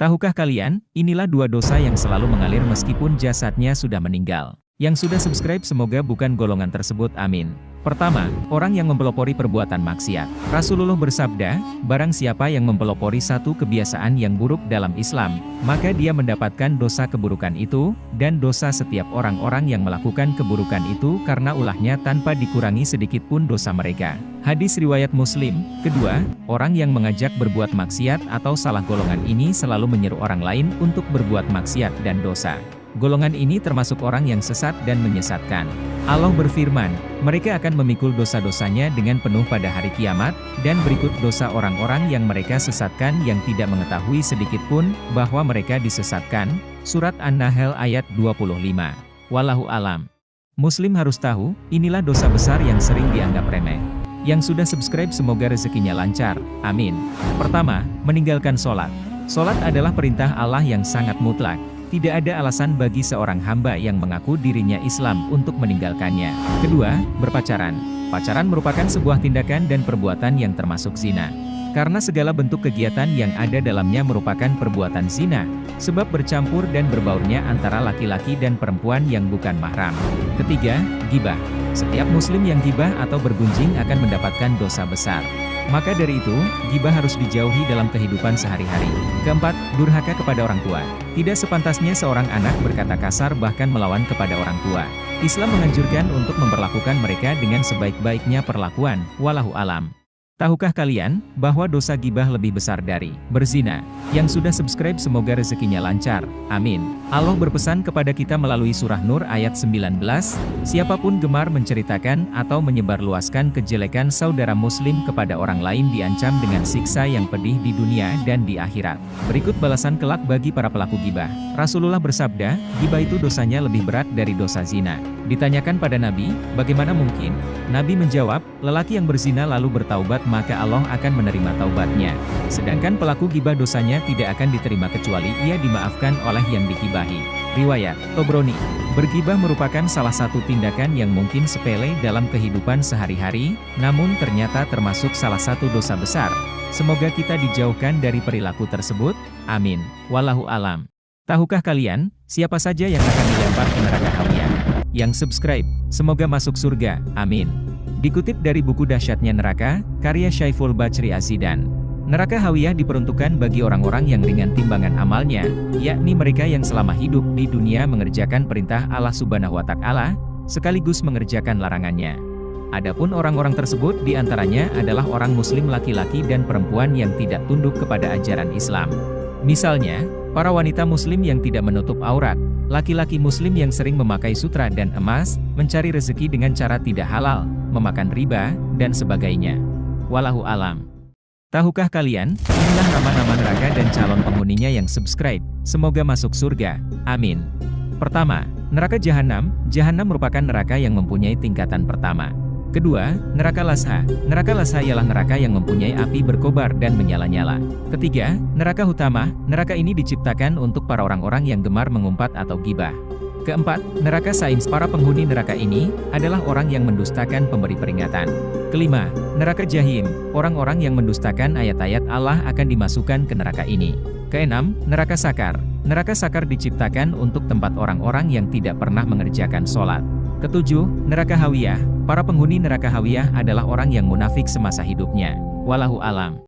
Tahukah kalian, inilah dua dosa yang selalu mengalir meskipun jasadnya sudah meninggal. Yang sudah subscribe semoga bukan golongan tersebut, amin. Pertama, orang yang mempelopori perbuatan maksiat. Rasulullah bersabda, barang siapa yang mempelopori satu kebiasaan yang buruk dalam Islam, maka dia mendapatkan dosa keburukan itu, dan dosa setiap orang-orang yang melakukan keburukan itu karena ulahnya tanpa dikurangi sedikit pun dosa mereka. Hadis riwayat Muslim. Kedua, orang yang mengajak berbuat maksiat atau salah golongan ini selalu menyeru orang lain untuk berbuat maksiat dan dosa. Golongan ini termasuk orang yang sesat dan menyesatkan. Allah berfirman, mereka akan memikul dosa-dosanya dengan penuh pada hari kiamat, dan berikut dosa orang-orang yang mereka sesatkan yang tidak mengetahui sedikit pun bahwa mereka disesatkan. Surat An-Nahl ayat 25. Wallahu alam. Muslim harus tahu, inilah dosa besar yang sering dianggap remeh. Yang sudah subscribe semoga rezekinya lancar, amin. Pertama, meninggalkan sholat. Sholat adalah perintah Allah yang sangat mutlak. Tidak ada alasan bagi seorang hamba yang mengaku dirinya Islam untuk meninggalkannya. Kedua, berpacaran. Pacaran merupakan sebuah tindakan dan perbuatan yang termasuk zina. Karena segala bentuk kegiatan yang ada dalamnya merupakan perbuatan zina, sebab bercampur dan berbaurnya antara laki-laki dan perempuan yang bukan mahram. Ketiga, ghibah. Setiap muslim yang ghibah atau bergunjing akan mendapatkan dosa besar. Maka dari itu, ghibah harus dijauhi dalam kehidupan sehari-hari. Keempat, durhaka kepada orang tua. Tidak sepantasnya seorang anak berkata kasar bahkan melawan kepada orang tua. Islam menganjurkan untuk memperlakukan mereka dengan sebaik-baiknya perlakuan, wallahu alam. Tahukah kalian, bahwa dosa ghibah lebih besar dari berzina? Yang sudah subscribe semoga rezekinya lancar, amin. Allah berpesan kepada kita melalui surah Nur ayat 19, siapapun gemar menceritakan atau menyebarluaskan kejelekan saudara muslim kepada orang lain diancam dengan siksa yang pedih di dunia dan di akhirat. Berikut balasan kelak bagi para pelaku ghibah. Rasulullah bersabda, ghibah itu dosanya lebih berat dari dosa zina. Ditanyakan pada Nabi, bagaimana mungkin? Nabi menjawab, lelaki yang berzina lalu bertaubat maka Allah akan menerima taubatnya. Sedangkan pelaku ghibah dosanya tidak akan diterima kecuali ia dimaafkan oleh yang digibahi. Riwayat Tobroni. Berghibah merupakan salah satu tindakan yang mungkin sepele dalam kehidupan sehari-hari, namun ternyata termasuk salah satu dosa besar. Semoga kita dijauhkan dari perilaku tersebut, amin. Wallahu alam. Tahukah kalian, siapa saja yang akan dilempar ke neraka Hawiyah? Yang subscribe, semoga masuk surga, amin. Dikutip dari buku Dahsyatnya Neraka, karya Syaiful Bachri Az-Zidan. Neraka Hawiyah diperuntukkan bagi orang-orang yang ringan timbangan amalnya, yakni mereka yang selama hidup di dunia mengerjakan perintah Allah Subhanahu wa Ta'ala, sekaligus mengerjakan larangannya. Adapun orang-orang tersebut diantaranya adalah orang muslim laki-laki dan perempuan yang tidak tunduk kepada ajaran Islam. Misalnya, para wanita muslim yang tidak menutup aurat, laki-laki muslim yang sering memakai sutra dan emas, mencari rezeki dengan cara tidak halal, memakan riba, dan sebagainya. Wallahu alam. Tahukah kalian, inilah nama-nama neraka dan calon penghuninya yang subscribe, semoga masuk surga, amin. Pertama, neraka Jahanam. Jahanam merupakan neraka yang mempunyai tingkatan pertama. Kedua, neraka Lasha. Neraka Lasha ialah neraka yang mempunyai api berkobar dan menyala-nyala. Ketiga, neraka Hutama. Neraka ini diciptakan untuk para orang-orang yang gemar mengumpat atau ghibah. Keempat, neraka Sains. Para penghuni neraka ini adalah orang yang mendustakan pemberi peringatan. Kelima, neraka Jahim. Orang-orang yang mendustakan ayat-ayat Allah akan dimasukkan ke neraka ini. Keenam, neraka Sakar. Neraka Sakar diciptakan untuk tempat orang-orang yang tidak pernah mengerjakan sholat. Ketujuh, neraka Hawiyah. Para penghuni neraka Hawiyah adalah orang yang munafik semasa hidupnya. Wallahu alam.